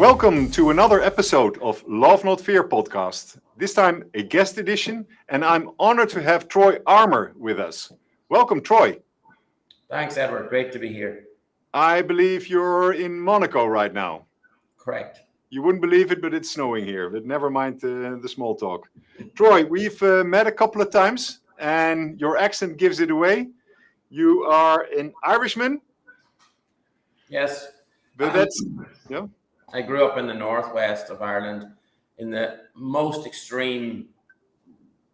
Welcome to another episode of Love Not Fear podcast. This time a guest edition, and I'm honored to have Troy Armour with us. Welcome, Troy. Thanks, Edward. Great to be here. I believe you're in Monaco right now. Correct. You wouldn't believe it, but it's snowing here. But never mind the small talk. Troy, we've met a couple of times, and your accent gives it away. You are an Irishman. Yes. But that's, yeah. I grew up in the northwest of Ireland, in the most extreme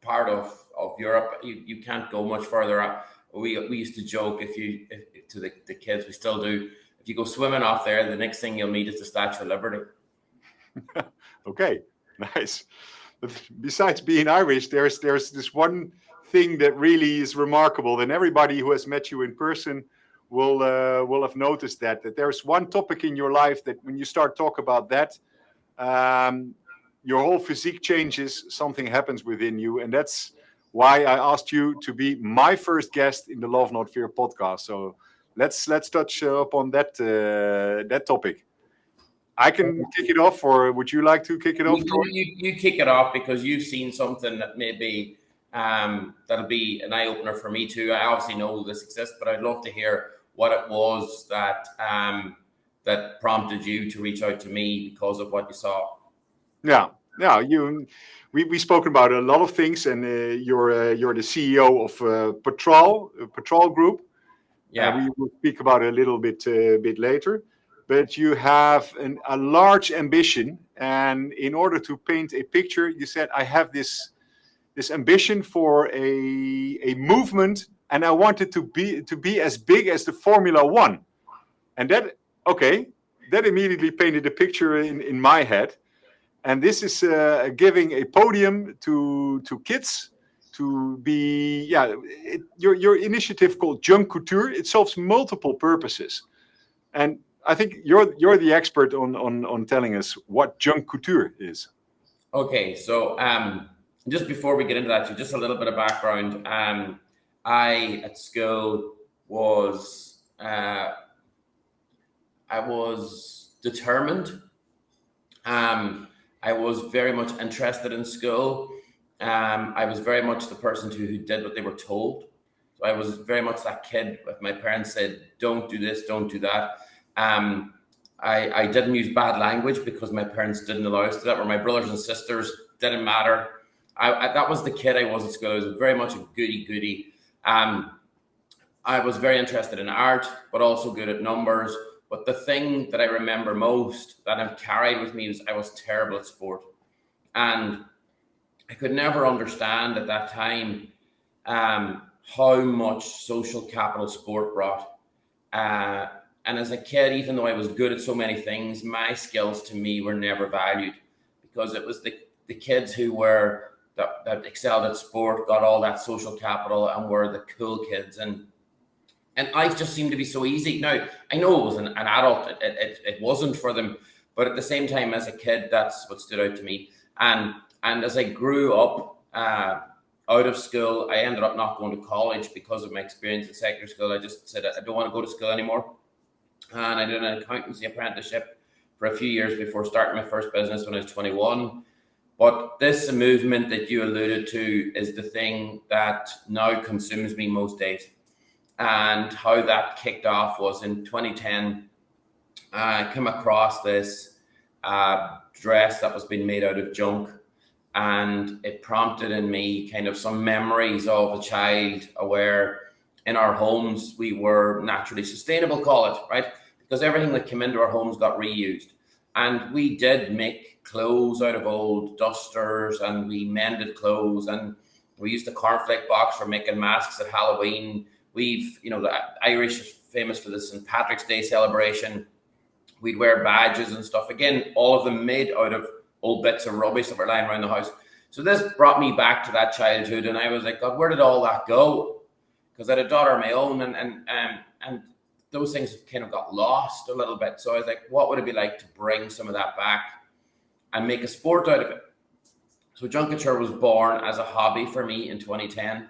part of Europe. You can't go much further up. We used to joke to the kids, we still do. If you go swimming off there, the next thing you'll meet is the Statue of Liberty. Okay, nice. But besides being Irish, there's this one thing that really is remarkable, and everybody who has met you in person will have noticed that there's one topic in your life that when you start talk about that, your whole physique changes, something happens within you, and that's why I asked you to be my first guest in the Love Not Fear podcast. So let's touch upon that topic. I can kick it off, or would you like to kick it off, Troy? You kick it off because you've seen something that maybe that'll be an eye-opener for me too. I obviously know this exists, but I'd love to hear what it was that prompted you to reach out to me because of what you saw. Yeah. We spoken about a lot of things, and you're the CEO of Patrol Group. Yeah, we will speak about it a little bit later. But you have a large ambition, and in order to paint a picture, you said, I have this ambition for a movement, and I wanted to be as big as the Formula One. And that immediately painted a picture in my head. And this is giving a podium to kids to be, your initiative called Junk Kouture. It solves multiple purposes. And I think you're the expert on telling us what Junk Kouture is. Okay, so just before we get into that, so just a little bit of background. I at school was I was determined. I was very much interested in school. I was very much the person who did what they were told. So I was very much that kid. If my parents said, "Don't do this, don't do that," I didn't use bad language because my parents didn't allow us to do that. Or my brothers and sisters, didn't matter. That was the kid I was at school. I was very much a goody. I was very interested in art, but also good at numbers. But the thing that I remember most that I've carried with me was I was terrible at sport. And I could never understand at that time how much social capital sport brought. And as a kid, even though I was good at so many things, my skills to me were never valued, because it was the kids who were that excelled at sport, got all that social capital, and were the cool kids. And life just seemed to be so easy. Now, I know it was an adult, it wasn't for them, but at the same time, as a kid, that's what stood out to me. And as I grew up out of school, I ended up not going to college because of my experience in secondary school. I just said, I don't want to go to school anymore. And I did an accountancy apprenticeship for a few years before starting my first business when I was 21. But this movement that you alluded to is the thing that now consumes me most days. And how that kicked off was in 2010. I came across this dress that was being made out of junk, and it prompted in me kind of some memories of a child where in our homes we were naturally sustainable, call it, right? Because everything that came into our homes got reused. And we did make clothes out of old dusters, and we mended clothes, and we used the cornflake box for making masks at Halloween. The Irish is famous for the St. Patrick's Day celebration. We'd wear badges and stuff. Again, all of them made out of old bits of rubbish that were lying around the house. So this brought me back to that childhood, and I was like, God, where did all that go? Because I had a daughter of my own, and those things kind of got lost a little bit. So I was like, what would it be like to bring some of that back and make a sport out of it? So Junk Kouture was born as a hobby for me in 2010.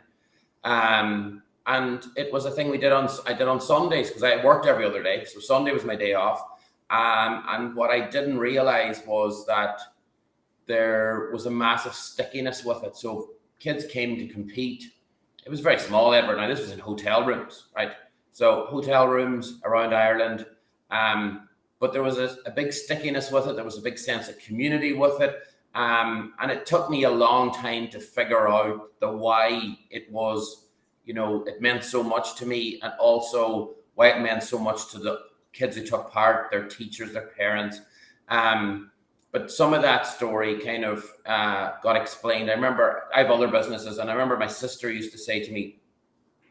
And it was a thing I did on Sundays, because I worked every other day. So Sunday was my day off. And what I didn't realize was that there was a massive stickiness with it. So kids came to compete. It was very small, Edward. Now, this was in hotel rooms, right? So hotel rooms around Ireland. But there was a big stickiness with it. There was a big sense of community with it. And it took me a long time to figure out the why it was, it meant so much to me, and also why it meant so much to the kids who took part, their teachers, their parents. But some of that story kind of got explained. I remember I have other businesses, and I remember my sister used to say to me,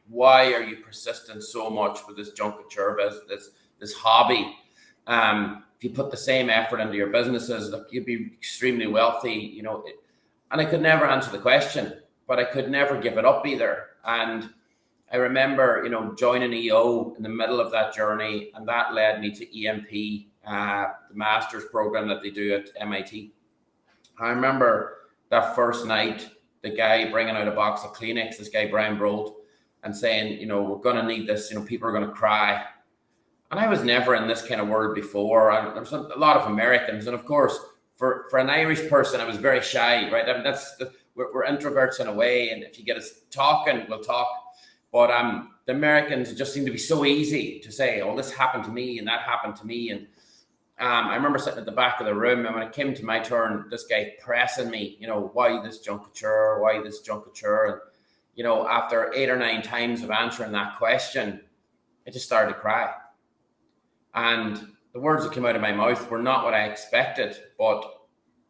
why are you persistent so much with this junk kouture business, this hobby? If you put the same effort into your businesses, look, you'd be extremely wealthy, and I could never answer the question, but I could never give it up either. And I remember, joining EO in the middle of that journey, and that led me to EMP, the master's program that they do at MIT. I remember that first night, the guy bringing out a box of Kleenex, this guy, Brian Brold, and saying, we're going to need this, people are going to cry. And I was never in this kind of world before. And there was a lot of Americans. And of course, for an Irish person, I was very shy, right? I mean, we're introverts in a way. And if you get us talking, we'll talk. But the Americans just seem to be so easy to say, oh, this happened to me and that happened to me. And I remember sitting at the back of the room, and when it came to my turn, this guy pressing me, why this junk kouture? Why this junk kouture? And, after 8 or 9 times of answering that question, I just started to cry. And the words that came out of my mouth were not what I expected, but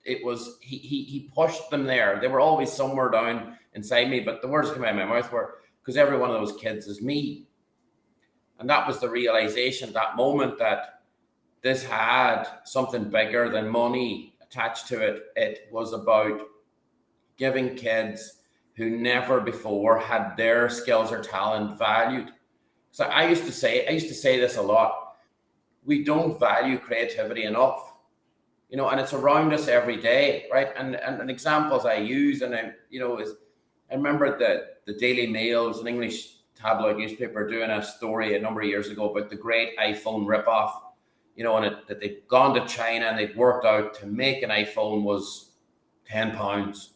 it was, he pushed them there. They were always somewhere down inside me, but the words that came out of my mouth were, because every one of those kids is me. And that was the realization, that moment, that this had something bigger than money attached to it. It was about giving kids who never before had their skills or talent valued. So I used to say this a lot. We don't value creativity enough, and it's around us every day, right? And examples I use, and I remember the Daily Mail, was an English tabloid newspaper, doing a story a number of years ago about the great iPhone ripoff, and that they'd gone to China and they'd worked out to make an iPhone was £10.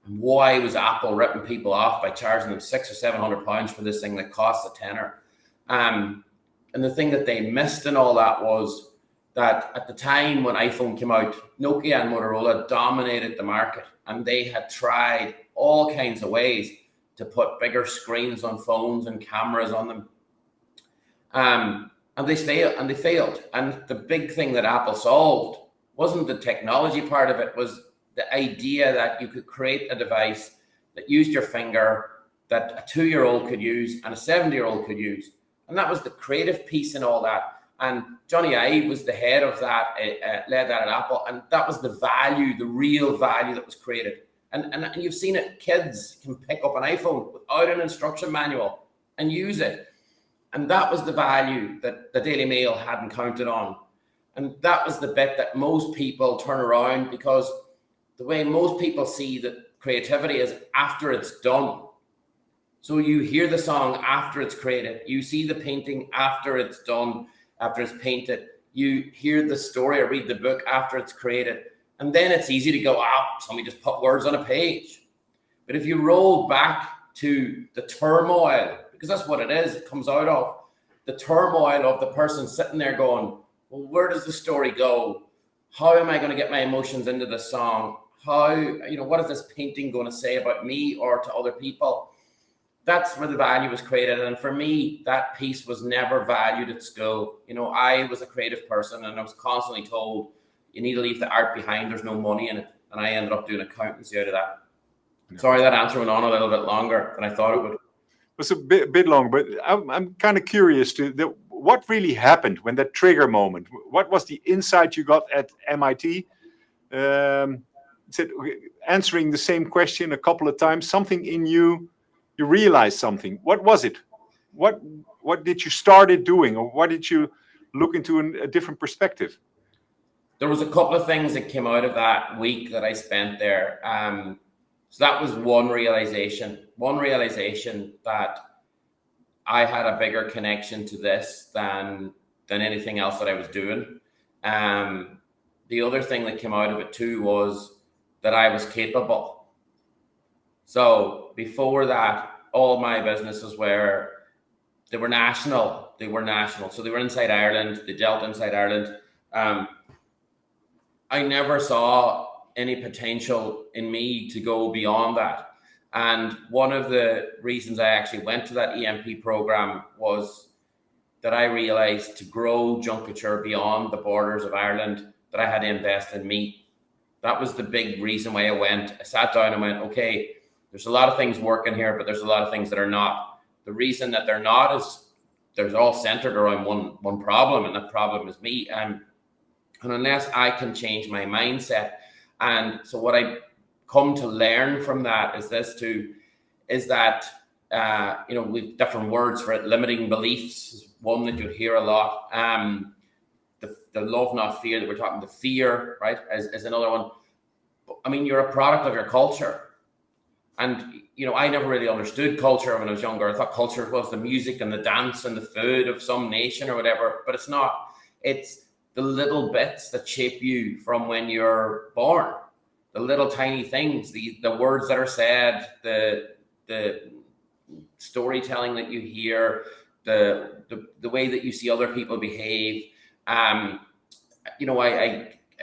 And why was Apple ripping people off by charging them £600 or £700 for this thing that costs a tenner? And the thing that they missed in all that was that at the time when iPhone came out, Nokia and Motorola dominated the market, and they had tried all kinds of ways to put bigger screens on phones and cameras on them. And they failed. And the big thing that Apple solved wasn't the technology part of it, was the idea that you could create a device that used your finger, that a 2-year-old could use and a 70-year-old could use. And that was the creative piece and all that. And Johnny Ive was the head of that, led that at Apple. And that was the value, the real value that was created. And you've seen it. Kids can pick up an iPhone without an instruction manual and use it. And that was the value that the Daily Mail hadn't counted on. And that was the bit that most people turn around, because the way most people see that creativity is after it's done. So you hear the song after it's created. You see the painting after it's done, after it's painted. You hear the story or read the book after it's created. And then it's easy to go, somebody just put words on a page. But if you roll back to the turmoil, because that's what it is, it comes out of the turmoil of the person sitting there going, well, where does the story go? How am I going to get my emotions into the song? How, what is this painting going to say about me or to other people? That's where the value was created. And for me, that piece was never valued at school. I was a creative person, and I was constantly told, you need to leave the art behind. There's no money in it. And I ended up doing accountancy out of that. No. Sorry, that answer went on a little bit longer than I thought it would. It was a bit long, but I'm kind of curious what really happened when that trigger moment. What was the insight you got at MIT? Said answering the same question a couple of times, something in you realized something. What was it? What did you started doing, or what did you look into a different perspective? There was a couple of things that came out of that week that I spent there. So that was one realization that I had a bigger connection to this than anything else that I was doing. The other thing that came out of it too was that I was capable. So before that, all my businesses were national. So they were inside Ireland. They dealt inside Ireland. I never saw any potential in me to go beyond that. And one of the reasons I actually went to that EMP program was that I realized to grow Junk Kouture beyond the borders of Ireland, that I had to invest in me. That was the big reason why I went. I sat down and went, okay, there's a lot of things working here, but there's a lot of things that are not. The reason that they're not is they're all centered around one problem, and that problem is me. And unless I can change my mindset, and so what I come to learn from that is that with different words for it. Limiting beliefs is one that you hear a lot. The love, not fear that we're talking, the fear, right, is another one. I mean, you're a product of your culture. And, I never really understood culture when I was younger. I thought culture was the music and the dance and the food of some nation or whatever, but it's not. It's the little bits that shape you from when you're born. The little tiny things, the words that are said, the storytelling that you hear, the way that you see other people behave. I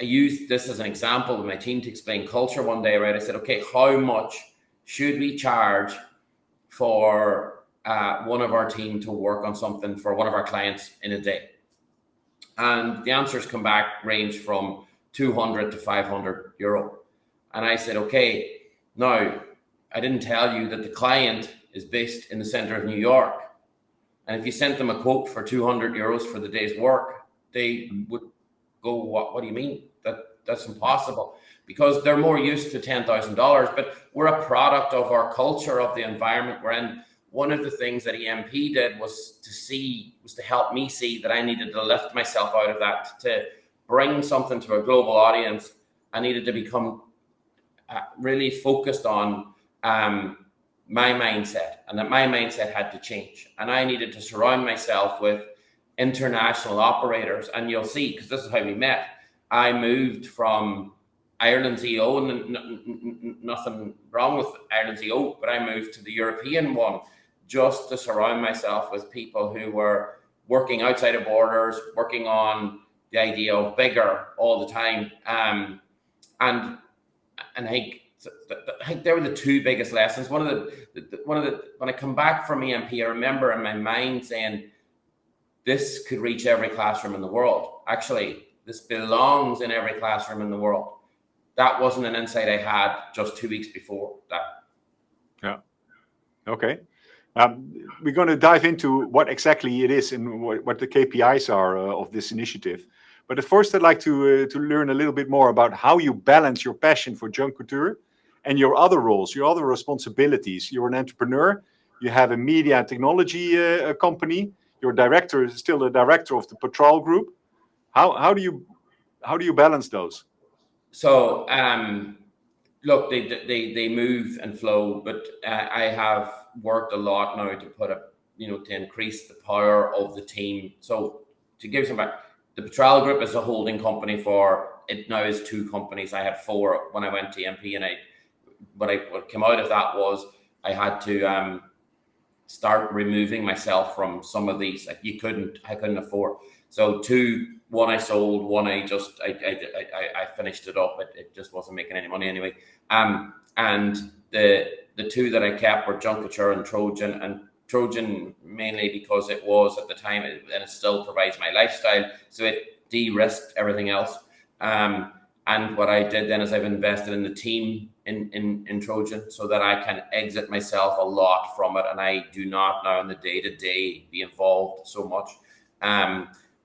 used this as an example with my team to explain culture one day, right? I said, okay, how much should we charge for one of our team to work on something for one of our clients in a day? And the answers come back range from 200 to 500 euro. And I said, okay, now I didn't tell you that the client is based in the center of New York. And if you sent them a quote for 200 euros for the day's work, they would go, what do you mean? That's impossible, because they're more used to $10,000, but we're a product of our culture, of the environment we're in. One of the things that EMP did was to help me see that I needed to lift myself out of that, to bring something to a global audience. I needed to become really focused on my mindset, and that my mindset had to change. And I needed to surround myself with international operators. And you'll see, because this is how we met, I moved from Ireland's EO, and nothing wrong with Ireland's EO, but I moved to the European one just to surround myself with people who were working outside of borders, working on the idea of bigger all the time. And I think they were the two biggest lessons. One of the when I come back from EMP, I remember in my mind saying, this could reach every classroom in the world. Actually, this belongs in every classroom in the world. That wasn't an insight I had just 2 weeks before that. Yeah. Okay. We're going to dive into what exactly it is and what the KPIs are of this initiative. But at first, I'd like to learn a little bit more about how you balance your passion for Junk Kouture and your other roles, your other responsibilities. You're an entrepreneur. You have a media and technology company. You're still a director of the Patrol Group. How do you balance those? So, look, they move and flow, but I have worked a lot now to increase the power of the team. So to give some back, the Patrol Group is a holding company for it now is 2 companies. I had 4 when I went to EMP, and what came out of that was I had to start removing myself from some of these. Like I couldn't afford. So 1 I sold, 1 I finished it up. It just wasn't making any money anyway. And the 2 that I kept were Junk Kouture and Trojan. And Trojan mainly because it was at the time, and it still provides my lifestyle. So it de-risked everything else. And what I did then is I've invested in the team in Trojan so that I can exit myself a lot from it. And I do not now in the day-to-day be involved so much.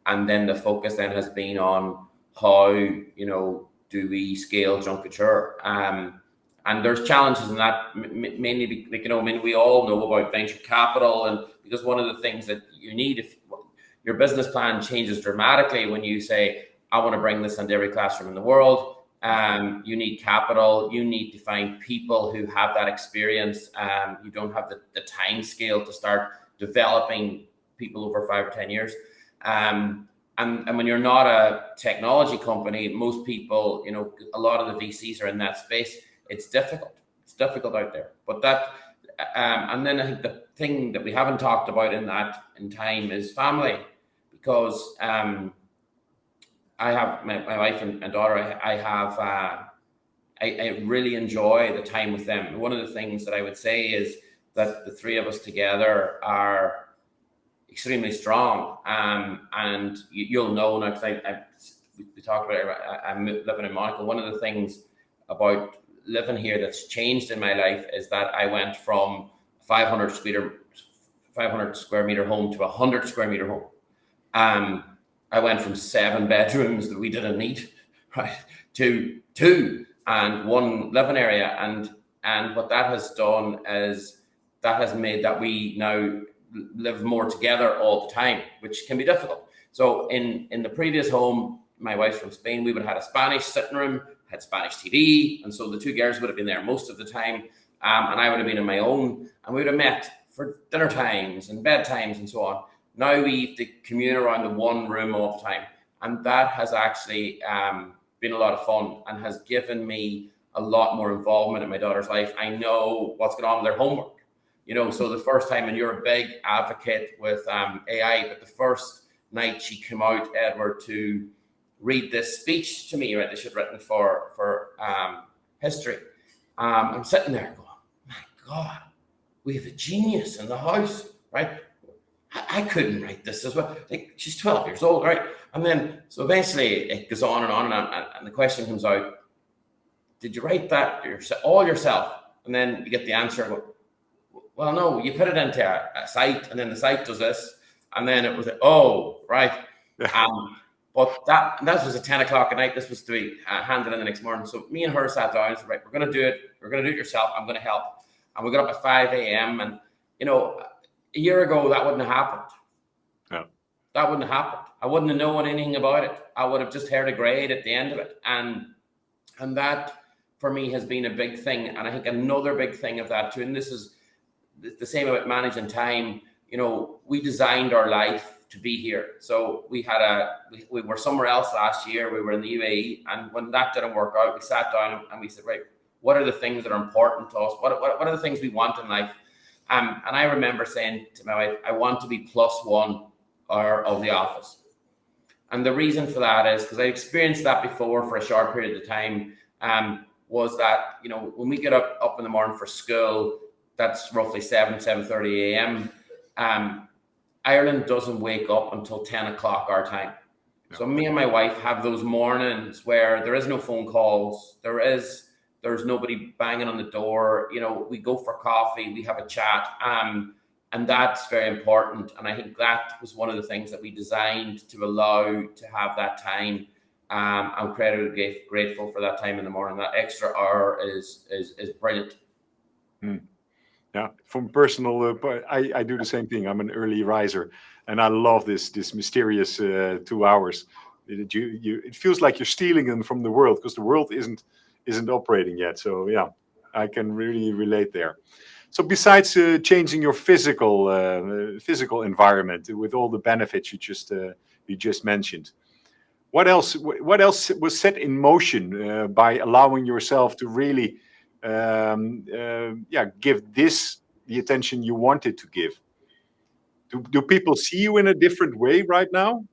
And then the focus then has been on how, do we scale Junk Kouture? And there's challenges in that, mainly, we all know about venture capital, and because one of the things that you need, if your business plan changes dramatically when you say, I want to bring this into every classroom in the world, you need capital, you need to find people who have that experience. You don't have the time scale to start developing people over 5 or 10 years. And when you're not a technology company, most people, a lot of the VCs are in that space. It's difficult. It's difficult out there. But and then I think the thing that we haven't talked about in time is family, because I have my wife and daughter. I really enjoy the time with them. One of the things that I would say is that the three of us together are extremely strong. And you'll know now, because we talked about it. I'm living in Monaco. One of the things about living here that's changed in my life is that I went from 500 square meter home to 100 square meter home. I went from 7 bedrooms that we didn't need, right, to 2 and 1 living area. And what that has done is that has made that we now live more together all the time, which can be difficult. So in the previous home, my wife's from Spain, we would have had a Spanish sitting room, had Spanish TV, and so the 2 girls would have been there most of the time, and I would have been in my own, and we would have met for dinner times and bedtimes and so on. Now we have to commune around the 1 room all the time, and that has actually been a lot of fun and has given me a lot more involvement in my daughter's life. I know what's going on with their homework. So the first time, and you're a big advocate with AI, but the first night she came out, Edward, to read this speech to me, right, that she'd written for history. I'm sitting there going, my God, we have a genius in the house, right? I couldn't write this as well. Like, she's 12 years old, right? And then, so eventually it goes on and the question comes out, did you write that all yourself? And then you get the answer, well, no, you put it into a site, and then the site does this, and then it was, oh, right. But that was at 10 o'clock at night. This was to be handed in the next morning. So me and her sat down and said, right, we're going to do it. We're going to do it yourself. I'm going to help. And we got up at 5 a.m. And, a year ago, that wouldn't have happened. No. That wouldn't have happened. I wouldn't have known anything about it. I would have just heard a grade at the end of it. And that, for me, has been a big thing. And I think another big thing of that, too, and this is the same about managing time. We designed our life to be here. So we were somewhere else last year. We were in the UAE, and when that didn't work out, we sat down and we said, right, what are the things that are important to us? What are the things we want in life? And I remember saying to my wife, I want to be +1 of the office. And the reason for that is because I experienced that before for a short period of time, was that, when we get up in the morning for school, that's roughly 7:30 a.m. Ireland doesn't wake up until 10 o'clock our time. No. So me and my wife have those mornings where there is no phone calls. There's nobody banging on the door. We go for coffee, we have a chat. And that's very important. And I think that was one of the things that we designed to allow to have that time. I'm incredibly grateful for that time in the morning. That extra hour is brilliant. Yeah, from personal, I do the same thing. I'm an early riser, and I love this mysterious 2 hours. It feels like you're stealing them from the world, because the world isn't operating yet. So yeah, I can really relate there. So besides changing your physical environment with all the benefits you just mentioned, what else was set in motion by allowing yourself to really give this the attention you wanted to give? Do people see you in a different way right now?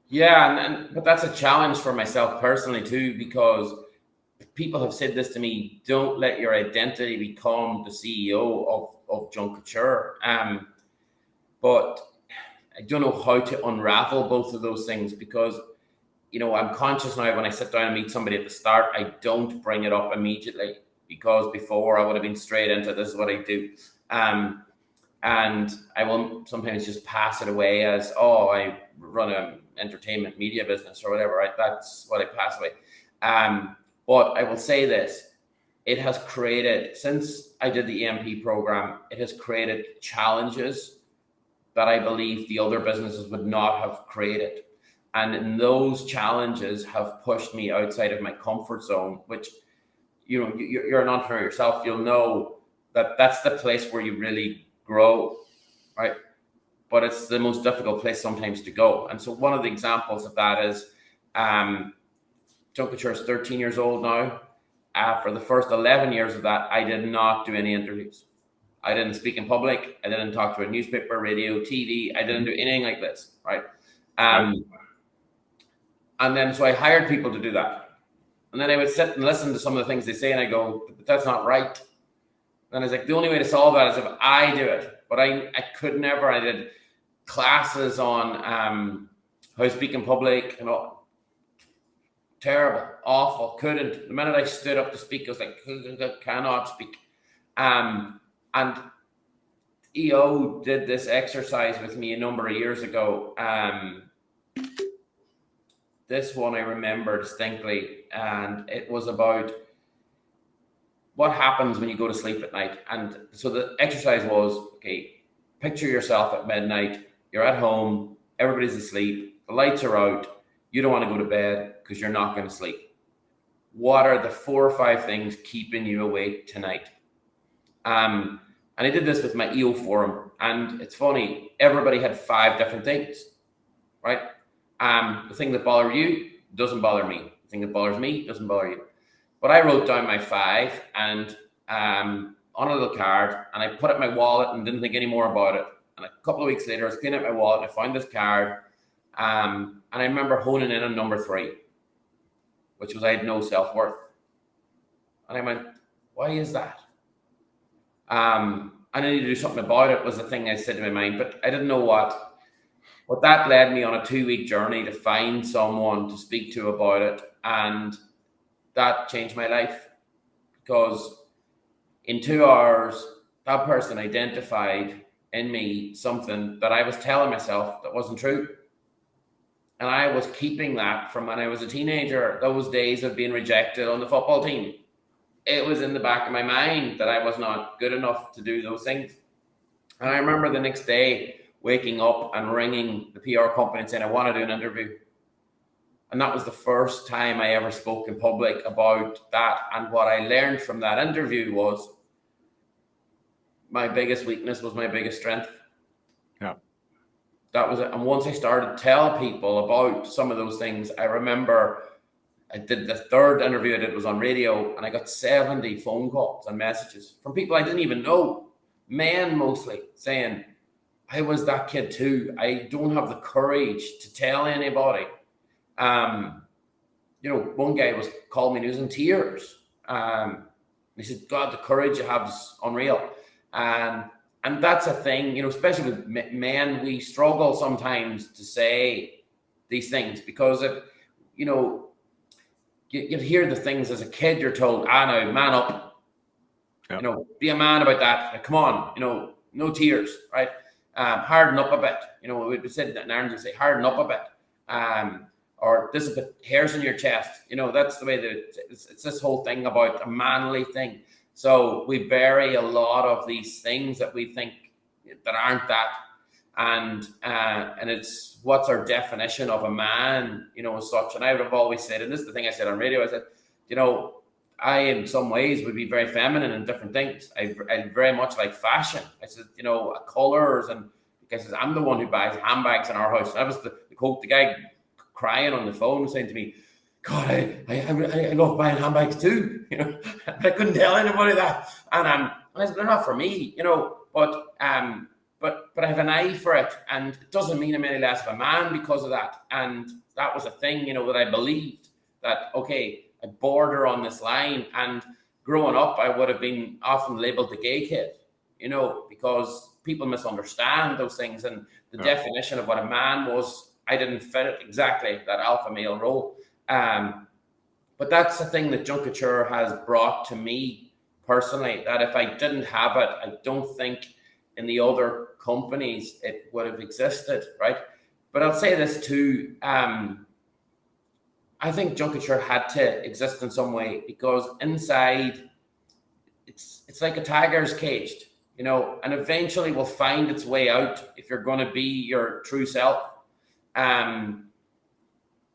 Yeah, but that's a challenge for myself personally too, because people have said this to me: don't let your identity become the CEO of Junk Kouture. But I don't know how to unravel both of those things, because I'm conscious now when I sit down and meet somebody at the start, I don't bring it up immediately, because before I would have been straight into, this is what I do. And I will sometimes just pass it away as, oh, I run an entertainment media business or whatever, right? That's what I pass away. But I will say this: it has created, since I did the EMP program, it has created challenges that I believe the other businesses would not have created. And those challenges have pushed me outside of my comfort zone, which, you're an entrepreneur yourself, you'll know that that's the place where you really grow, right? but it's the most difficult place sometimes to go. And so one of the examples of that is Junk Kouture is 13 years old now. For the first 11 years of that, I did not do any interviews. I didn't speak in public. I didn't talk to a newspaper, radio, TV. I didn't do anything like this, right? And then so I hired people to do that. And then I would sit and listen to some of the things they say, and I go, but that's not right. And I was like, the only way to solve that is if I do it. But I could never. I did classes on how to speak in public, you know, terrible, awful, couldn't. The minute I stood up to speak, I was like, I cannot speak. And EO did this exercise with me a number of years ago. This one I remember distinctly, and it was about what happens when you go to sleep at night. And so the exercise was, okay, picture yourself at midnight, you're at home, everybody's asleep, the lights are out, you don't want to go to bed because you're not going to sleep. What are the 4 or 5 things keeping you awake tonight? And I did this with my EO forum, and it's funny, everybody had 5 different things, right? The thing that bothers you doesn't bother me. The thing that bothers me doesn't bother you. But I wrote down my 5 and on a little card, and I put it in my wallet and didn't think any more about it. And a couple of weeks later, I was cleaning out my wallet and I found this card. And I remember honing in on number 3, which was I had no self-worth. And I went, why is that? I needed to do something about it was the thing I said in my mind, but I didn't know what. But that led me on a 2-week journey to find someone to speak to about it. And that changed my life, because in 2 hours, that person identified in me something that I was telling myself that wasn't true. And I was keeping that from when I was a teenager, those days of being rejected on the football team. It was in the back of my mind that I was not good enough to do those things. And I remember the next day waking up and ringing the PR company and saying, I want to do an interview. And that was the first time I ever spoke in public about that. And what I learned from that interview was my biggest weakness was my biggest strength. Yeah. That was it. And once I started to tell people about some of those things, I remember I did the 3rd interview I did was on radio, and I got 70 phone calls and messages from people I didn't even know, men mostly, saying, I was that kid too. I don't have the courage to tell anybody. You know, one guy was calling me and he was in tears. He said, God, the courage you have is unreal. And that's a thing, you know, especially with men, we struggle sometimes to say these things because of, you know, you hear the things as a kid, you're told, no, man up, you know, be a man about that. Like, come on, you know, no tears, right? Harden up a bit. You know, we said in Ireland, we say harden up a bit. Or this is the hairs in your chest. You know, that's the way that it's this whole thing about a manly thing. So we bury a lot of these things that we think that aren't that. And it's what's our definition of a man, you know, as such. And I would have always said, and this is the thing I said on radio, I said, you know, I in some ways would be very feminine in different things. I very much like fashion. I said, you know, colors, and because I'm the one who buys handbags in our house. I was the guy crying on the phone saying to me, God, I love buying handbags too, you know. I couldn't tell anybody that. And I said, they're not for me, you know, but I have an eye for it, and it doesn't mean I'm any less of a man because of that. And that was a thing, you know, that I believed that, okay, I border on this line. And growing up, I would have been often labeled the gay kid, you know, because people misunderstand those things. And the definition of what a man was, I didn't fit it exactly, that alpha male role. But that's the thing that Junk Kouture has brought to me personally, that if I didn't have it, I don't think in the other companies it would have existed, right? But I'll say this too, I think Junk Kouture had to exist in some way, because inside it's like a tiger's caged, you know, and eventually will find its way out if you're going to be your true self.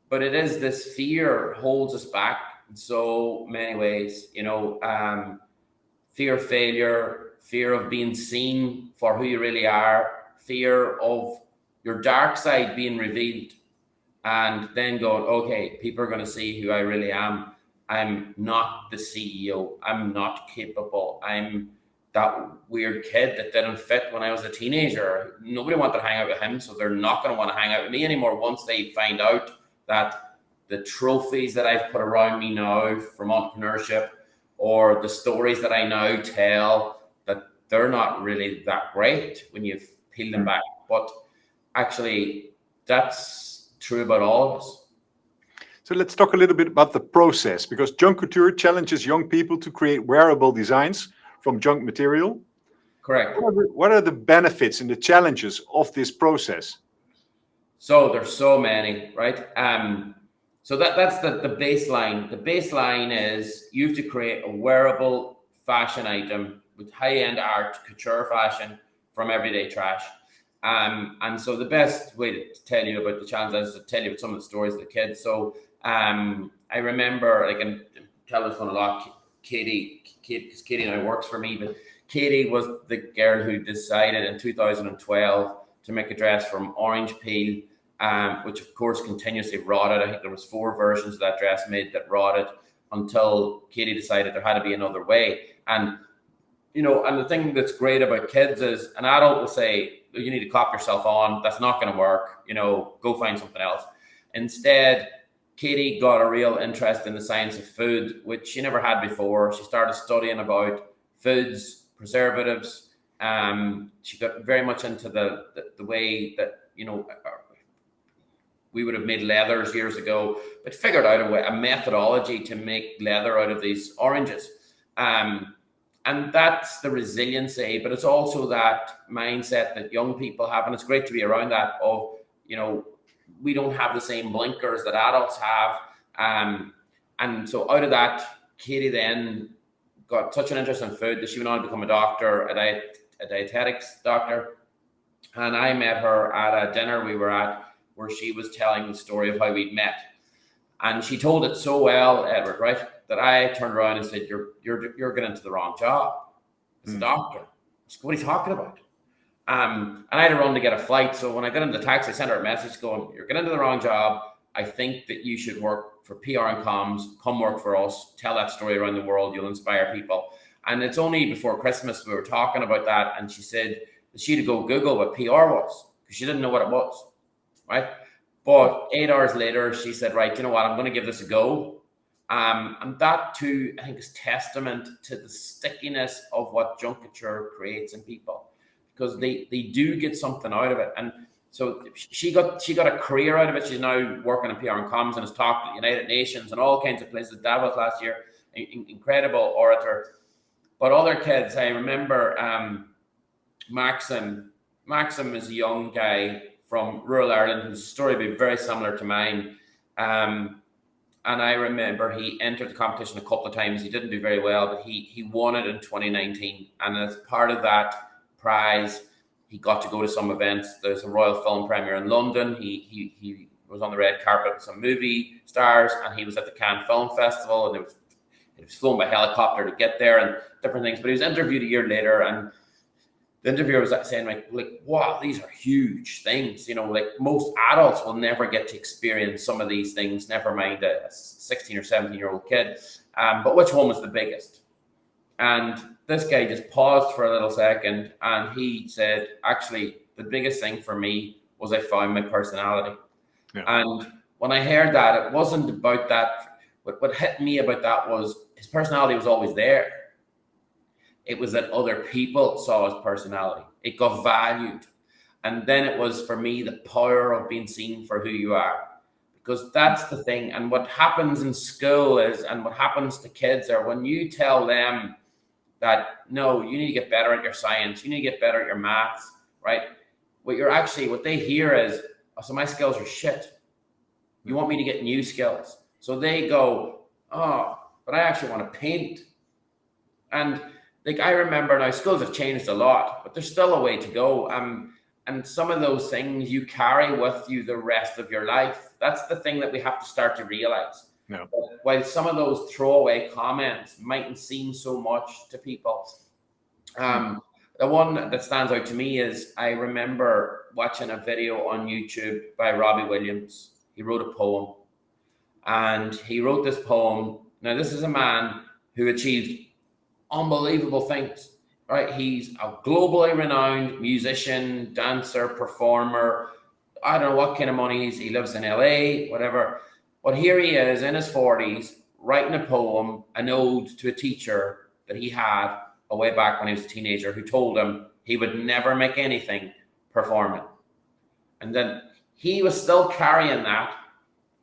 But it is this fear holds us back in so many ways, you know, fear of failure, fear of being seen for who you really are, fear of your dark side being revealed, and then going, okay, people are going to see who I really am. I'm not the CEO. I'm not capable. I'm that weird kid that didn't fit when I was a teenager. Nobody wanted to hang out with him, so they're not going to want to hang out with me anymore once they find out that the trophies that I've put around me now from entrepreneurship, or the stories that I now tell, that they're not really that great when you peel them back. But actually, that's true about all of us. So let's talk a little bit about the process, because Junk Kouture challenges young people to create wearable designs from junk material. Correct. What are the benefits and the challenges of this process? So there's so many, right? So that's the baseline. The baseline is you have to create a wearable fashion item with high-end art, couture fashion from everyday trash. And so the best way to tell you about the challenge is to tell you about some of the stories of the kids. So I remember, like, I tell this one a lot, Katie, because Katie now works for me, but Katie was the girl who decided in 2012 to make a dress from orange peel, which of course continuously rotted. I think there was 4 versions of that dress made that rotted until Katie decided there had to be another way. And, you know, and the thing that's great about kids is an adult will say, you need to cop yourself on. That's not going to work. You know, go find something else. Instead, Katie got a real interest in the science of food, which she never had before. She started studying about foods, preservatives. She got very much into the way that, you know, we would have made leathers years ago, but figured out a methodology to make leather out of these oranges. And that's the resiliency, but it's also that mindset that young people have. And it's great to be around that of, you know, we don't have the same blinkers that adults have. And so out of that, Katie then got such an interest in food that she went on to become a doctor, a dietetics doctor. And I met her at a dinner we were at where she was telling the story of how we'd met. And she told it so well, Edward, right, that I turned around and said, you're getting into the wrong job. It's a doctor. What are you talking about? And I had to run to get a flight. So when I got into the taxi, I sent her a message going, you're getting into the wrong job. I think that you should work for PR and comms. Come work for us. Tell that story around the world. You'll inspire people. And it's only before Christmas we were talking about that. And she said that she had to go Google what PR was because she didn't know what it was, right? But 8 hours later, she said, right, you know what? I'm going to give this a go. And that too, I think, is testament to the stickiness of what Junk Kouture creates in people, because they do get something out of it. And so she got a career out of it. She's now working in PR and comms and has talked at the United Nations and all kinds of places. Davos last year, incredible orator. But other kids, I remember Maxim. Maxim is a young guy from rural Ireland whose story would be very similar to mine. And I remember he entered the competition a couple of times. He didn't do very well, but he won it in 2019. And as part of that prize, he got to go to some events. There's a Royal Film premiere in London. He was on the red carpet with some movie stars, and he was at the Cannes Film Festival, and he was flown by helicopter to get there and different things. But he was interviewed a year later, and the interviewer was saying, like, wow, these are huge things. You know, like most adults will never get to experience some of these things, never mind a 16 or 17-year-old kid. But which one was the biggest? And this guy just paused for a little second, and he said, actually, the biggest thing for me was I found my personality. Yeah. And when I heard that, it wasn't about that. What hit me about that was his personality was always there. It was that other people saw his personality. It got valued. And then it was, for me, the power of being seen for who you are. Because that's the thing. And what happens in school is, and what happens to kids are, when you tell them that, no, you need to get better at your science, you need to get better at your maths, right? What they hear is, oh, so my skills are shit. You want me to get new skills. So they go, oh, but I actually want to paint. And like, I remember now, schools have changed a lot, but there's still a way to go. And some of those things you carry with you the rest of your life. That's the thing that we have to start to realize. No. While some of those throwaway comments mightn't seem so much to people, but The one that stands out to me is I remember watching a video on YouTube by Robbie Williams. He wrote a poem, and he wrote this poem. Now, this is a man who achieved unbelievable things, right? He's a globally renowned musician, dancer, performer. I don't know what kind of money he lives in LA, whatever. But here he is in his 40s writing a poem, an ode to a teacher that he had a way back when he was a teenager, who told him he would never make anything performing. And then he was still carrying that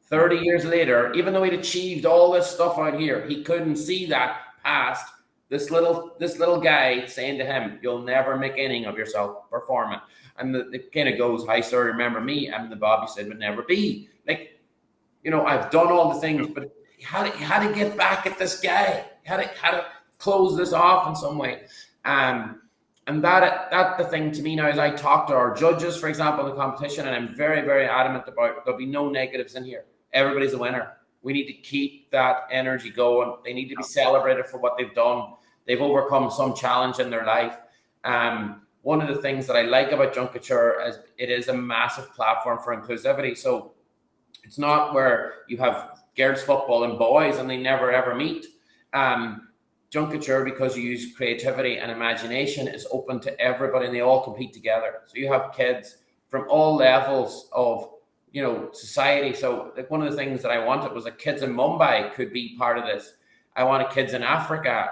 30 years later, even though he'd achieved all this stuff out here. He couldn't see that past this little guy saying to him, "You'll never make anything of yourself performing." And it kind of goes, "Hi, sir, remember me?" And the Bobby said, "Would never be." Like, you know, I've done all the things, but how to get back at this guy? How to close this off in some way? And that the thing to me now is I talk to our judges, for example, in the competition, and I'm very, very adamant about there'll be no negatives in here. Everybody's a winner. We need to keep that energy going. They need to be celebrated for what they've done. They've overcome some challenge in their life. One of the things that I like about Junk Kouture is it is a massive platform for inclusivity. So it's not where you have girls football and boys and they never ever meet. Junk Kouture, because you use creativity and imagination, is open to everybody and they all compete together. So you have kids from all levels of, you know, society. So like one of the things that I wanted was that kids in Mumbai could be part of this. I wanted kids in Africa.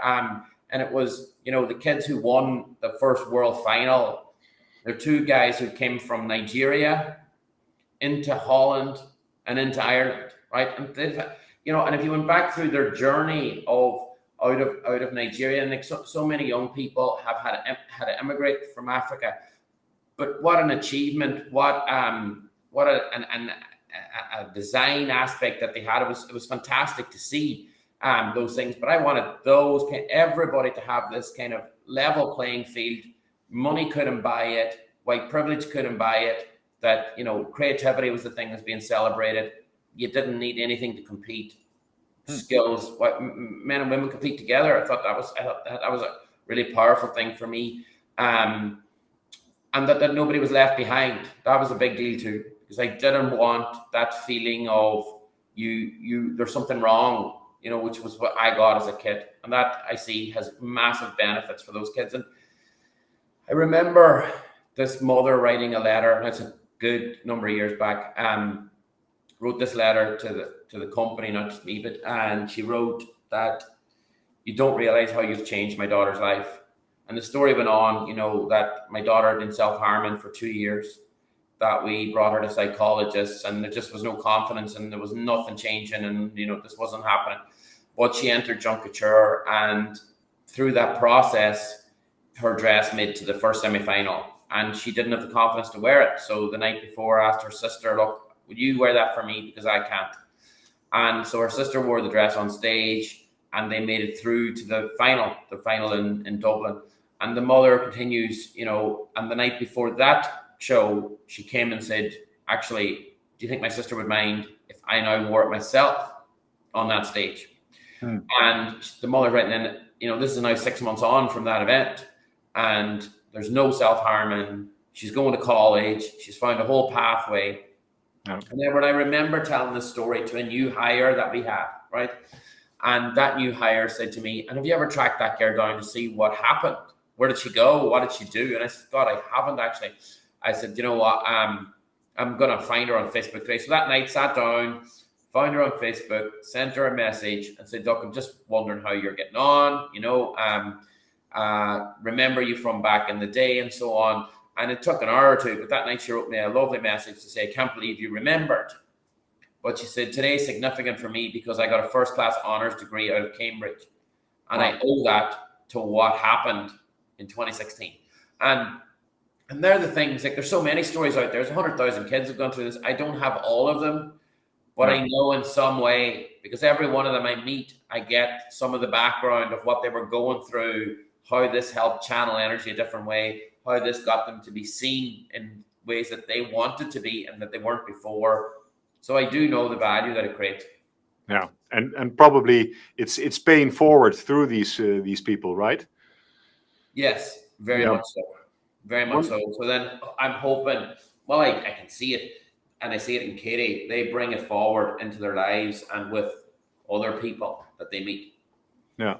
And it was, you know, the kids who won the first world final. They're two guys who came from Nigeria into Holland and into Ireland, right? And they've, you know, and if you went back through their journey of out of Nigeria, and like so many young people have had to immigrate from Africa. But what an achievement! What a design aspect that they had. It was fantastic to see those things. But I wanted everybody to have this kind of level playing field. Money couldn't buy it. White privilege couldn't buy it. That, you know, creativity was the thing that's being celebrated. You didn't need anything to compete. Skills, men and women compete together. I thought that was a really powerful thing for me. And that nobody was left behind. That was a big deal too, because I didn't want that feeling of you there's something wrong, you know, which was what I got as a kid. And that I see has massive benefits for those kids. And I remember this mother writing a letter, and it's a good number of years back, wrote this letter to the company, not just me, but, and she wrote that you don't realize how you've changed my daughter's life. And the story went on, you know, that my daughter had been self-harming for 2 years, that we brought her to psychologists, and there just was no confidence, and there was nothing changing, and, you know, this wasn't happening. But she entered Junk Kouture, and through that process, her dress made to the first semi-final, and she didn't have the confidence to wear it. So the night before, I asked her sister, "Look, would you wear that for me? Because I can't." And so her sister wore the dress on stage, and they made it through to the final in Dublin. And the mother continues, you know, and the night before that show, she came and said, "Actually, do you think my sister would mind if I now wore it myself on that stage?" And the mother written in, you know, this is now 6 months on from that event, and there's no self-harming. She's going to college. She's found a whole pathway. And then when I remember telling this story to a new hire that we had, right? And that new hire said to me, "And have you ever tracked that girl down to see what happened? Where did she go? What did she do?" And I said, "God, I haven't actually." I said, "You know what? I'm going to find her on Facebook today." So that night, sat down, found her on Facebook, sent her a message and said, "Look, I'm just wondering how you're getting on. You know, remember you from back in the day," and so on. And it took an hour or two, but that night she wrote me a lovely message to say, "I can't believe you remembered." But she said, "Today is significant for me because I got a first-class honours degree out of Cambridge. And I owe that to what happened in 2016. And they're the things, like there's so many stories out there. There's 100,000 kids who've gone through this. I don't have all of them, but I know in some way, because every one of them I meet, I get some of the background of what they were going through, how this helped channel energy a different way, how this got them to be seen in ways that they wanted to be and that they weren't before. So I do know the value that it creates. Yeah, and probably it's paying forward through these people, right? Yes, Very Yeah. much so. Very much so. So then I'm hoping, well, I can see it, and I see it in Katie. They bring it forward into their lives and with other people that they meet. Yeah.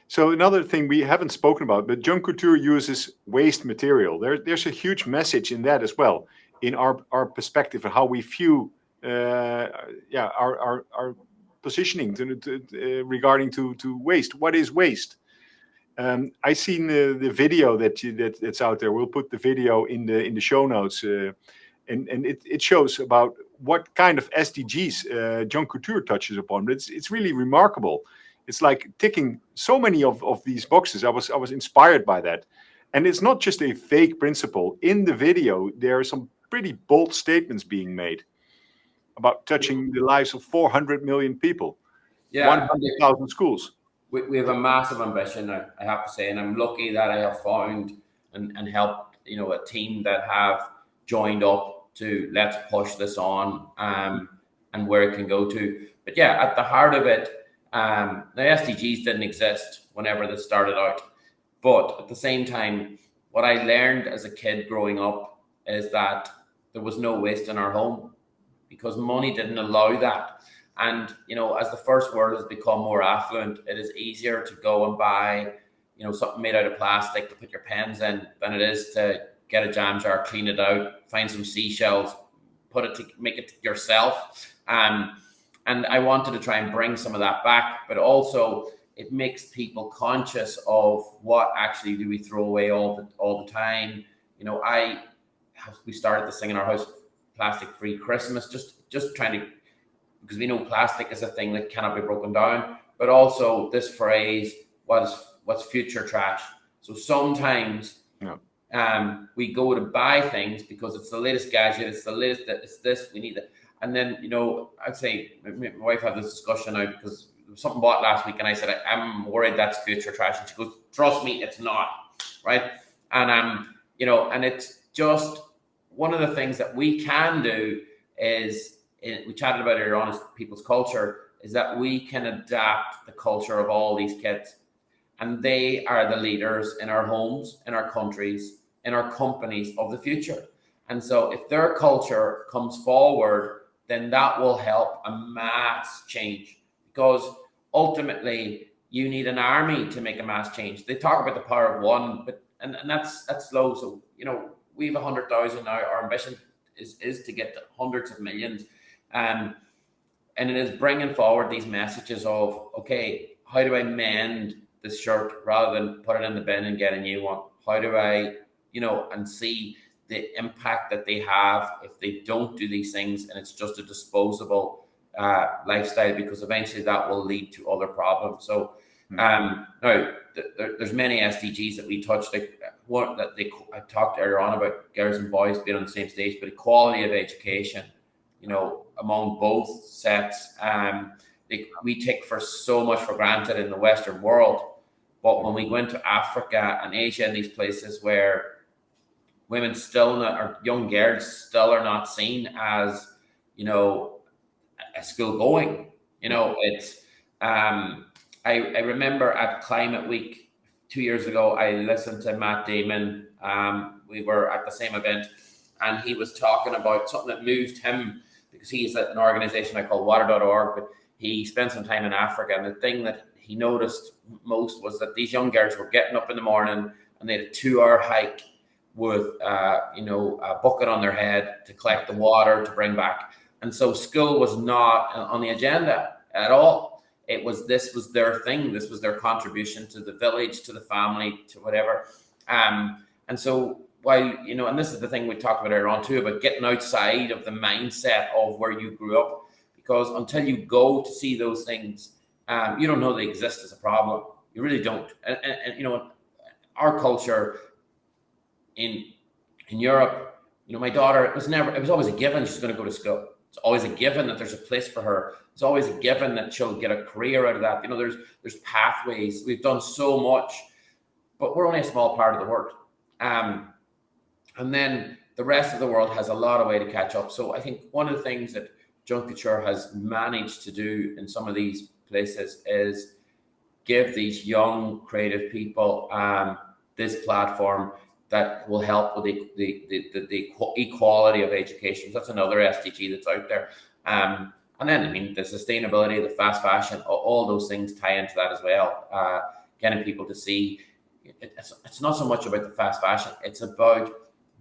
So another thing we haven't spoken about, but Junk Kouture uses waste material. There's a huge message in that as well, in our perspective of how we view our positioning regarding to waste. What is waste? I seen the video that's out there. We'll put the video in the show notes, and it shows about what kind of SDGs Junk Kouture touches upon. But it's really remarkable. It's like ticking so many of these boxes. I was inspired by that, and it's not just a fake principle. In the video, there are some pretty bold statements being made about touching the lives of 400 million people, Yeah, 100,000 schools. we have a massive ambition, I have to say, and I'm lucky that I have found and helped, a team that have joined up to let's push this on, and where it can go to. But yeah, at the heart of it, the SDGs didn't exist whenever this started out. But at the same time, what I learned as a kid growing up is that there was no waste in our home because money didn't allow that. And, as the first world has become more affluent, it is easier to go and buy, something made out of plastic to put your pens in than it is to get a jam jar, clean it out, find some seashells, make it yourself. And I wanted to try and bring some of that back, but also it makes people conscious of what actually do we throw away all the time. We started this thing in our house, plastic-free Christmas, just trying to, because we know plastic is a thing that cannot be broken down, but also this phrase, what's future trash. So sometimes we go to buy things because it's the latest gadget, it's the latest, it's this, we need it. And then, I'd say, my wife had this discussion now because there was something bought last week, and I said, I'm worried that's future trash. And she goes, trust me, it's not, right? And, and it's just one of the things that we can do is, we chatted about it earlier on, is people's culture, is that we can adapt the culture of all these kids. And they are the leaders in our homes, in our countries, in our companies of the future. And so if their culture comes forward, then that will help a mass change, because ultimately you need an army to make a mass change. They talk about the power of one, but and that's slow. So we have 100,000 now. Our ambition is to get to hundreds of millions, and it is bringing forward these messages of, okay, how do I mend this shirt rather than put it in the bin and get a new one? How do I, and see the impact that they have if they don't do these things, and it's just a disposable lifestyle, because eventually that will lead to other problems. So now there's many SDGs that we touched, like one that I talked earlier on about girls and boys being on the same stage, but equality of education, among both sets. We take so much for granted in the Western world, but when we go into Africa and Asia and these places where women or young girls still are not seen as, a school going, it's, I remember at Climate Week 2 years ago, I listened to Matt Damon. We were at the same event, and he was talking about something that moved him, because he's at an organization I call water.org, but he spent some time in Africa. And the thing that he noticed most was that these young girls were getting up in the morning and they had a 2-hour hike with, a bucket on their head to collect the water to bring back. And so school was not on the agenda at all. This was their thing. This was their contribution to the village, to the family, to whatever. And so while, and this is the thing we talked about earlier on too, about getting outside of the mindset of where you grew up, because until you go to see those things, you don't know they exist as a problem. You really don't. And our culture in Europe, my daughter, it was always a given she's going to go to school. It's always a given that there's a place for her. It's always a given that she'll get a career out of that. There's pathways. We've done so much, but we're only a small part of the world. And then the rest of the world has a lot of way to catch up. So I think one of the things that Junk Kouture has managed to do in some of these places is give these young creative people this platform that will help with the equality of education. That's another SDG that's out there. And then, I mean, the sustainability, the fast fashion, all those things tie into that as well. Getting people to see it's not so much about the fast fashion. It's about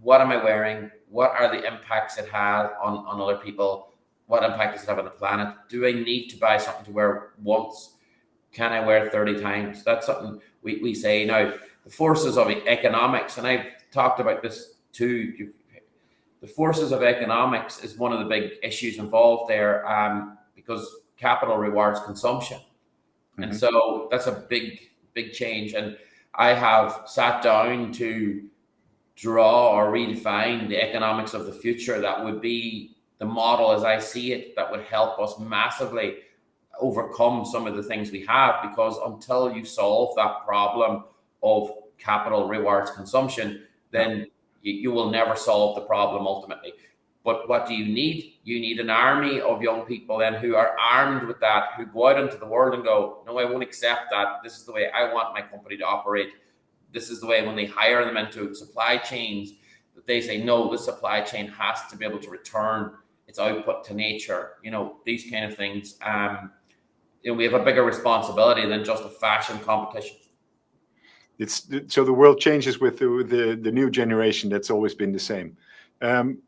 what am I wearing? What are the impacts it has on other people? What impact does it have on the planet? Do I need to buy something to wear once? Can I wear 30 times? That's something we say now. The forces of economics, and I've talked about this too. The forces of economics is one of the big issues involved there, because capital rewards consumption. Mm-hmm. And so that's a big change. And I have sat down to draw or redefine the economics of the future that would be the model as I see it, that would help us massively overcome some of the things we have, because until you solve that problem of capital rewards consumption, then you will never solve the problem ultimately. But what do you need? You need an army of young people then who are armed with that, who go out into the world and go, no, I won't accept that. This is the way I want my company to operate. This is the way when they hire them into supply chains, that they say, no, the supply chain has to be able to return its output to nature. These kind of things. We have a bigger responsibility than just a fashion competition. So the world changes with the new generation. That's always been the same.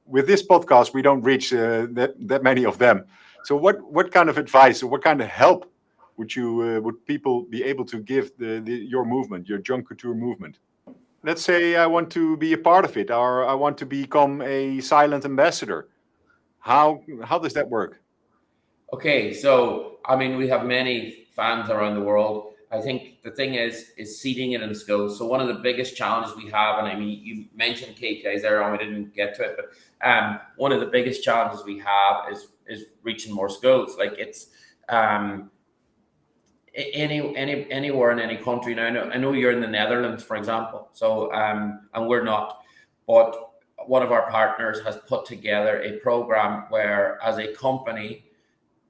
With this podcast, we don't reach that many of them. So what kind of advice or what kind of help would people be able to give your movement, your Junk Kouture movement? Let's say I want to be a part of it, or I want to become a silent ambassador. How does that work? Okay, so I mean, we have many fans around the world. I think the thing is seeding it in schools. So one of the biggest challenges we have, and I mean, you mentioned KPIs there on, we didn't get to it, but one of the biggest challenges we have is reaching more schools. Like it's anywhere in any country. Now, I know you're in the Netherlands, for example. So and we're not, but one of our partners has put together a program where, as a company,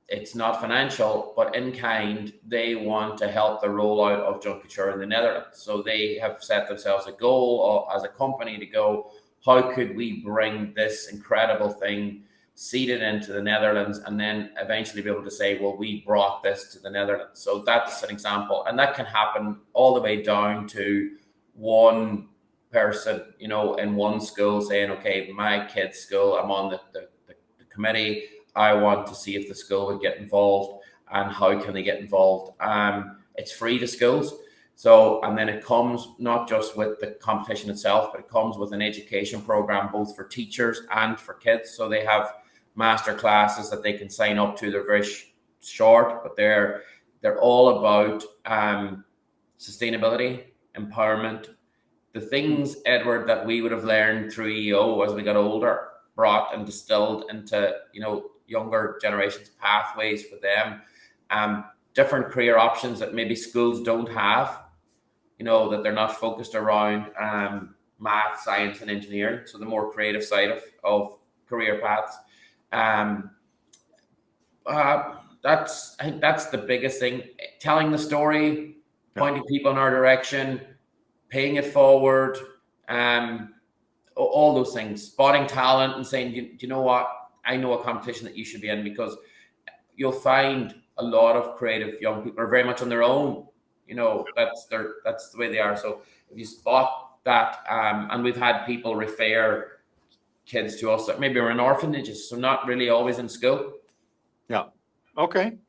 it's not financial, but in kind, they want to help the rollout of Junk Kouture in the Netherlands. So they have set themselves a goal as a company to go, how could we bring this incredible thing, seed it into the Netherlands, and then eventually be able to say, well, we brought this to the Netherlands. So that's an example. And that can happen all the way down to one person, in one school saying, okay, my kid's school, I'm on the committee. I want to see if the school would get involved and how can they get involved. It's free to schools. So, and then it comes not just with the competition itself, but it comes with an education program, both for teachers and for kids. So they have master classes that they can sign up to. They're very short, but they're all about sustainability, empowerment, the things, Edward, that we would have learned through EO as we got older, brought and distilled into, younger generations, pathways for them, different career options that maybe schools don't have, that they're not focused around math, science, and engineering. So the more creative side of career paths. I think that's the biggest thing. Telling the story, pointing people in our direction, paying it forward, all those things, spotting talent and saying, do you know what? I know a competition that you should be in, because you'll find a lot of creative young people are very much on their own. That's the way they are. So if you spot that, and we've had people refer kids to us that maybe are in orphanages, so not really always in school. Yeah. Okay.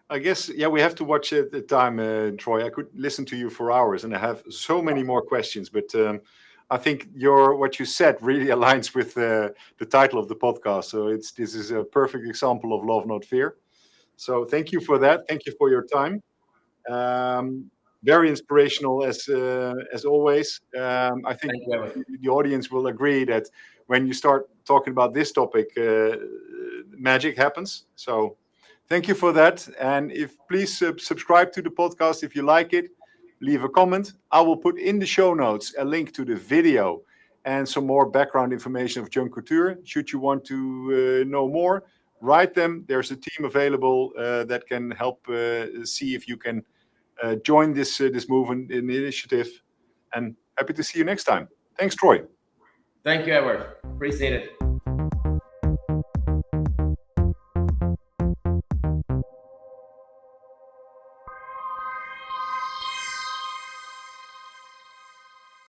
I guess, we have to watch it at the time, Troy. I could listen to you for hours and I have so many more questions, but I think what you said really aligns with the title of the podcast. So this is a perfect example of Love Not Fear. So thank you for that. Thank you for your time. Very inspirational as always. I think the audience will agree that when you start talking about this topic, magic happens. So thank you for that. And please subscribe to the podcast if you like it. Leave a comment. I will put in the show notes a link to the video and some more background information of Junk Kouture. Should you want to know more, write them. There's a team available that can help see if you can join this movement initiative. And Happy to see you next time. Thanks, Troy. Thank you, Edward. Appreciate it.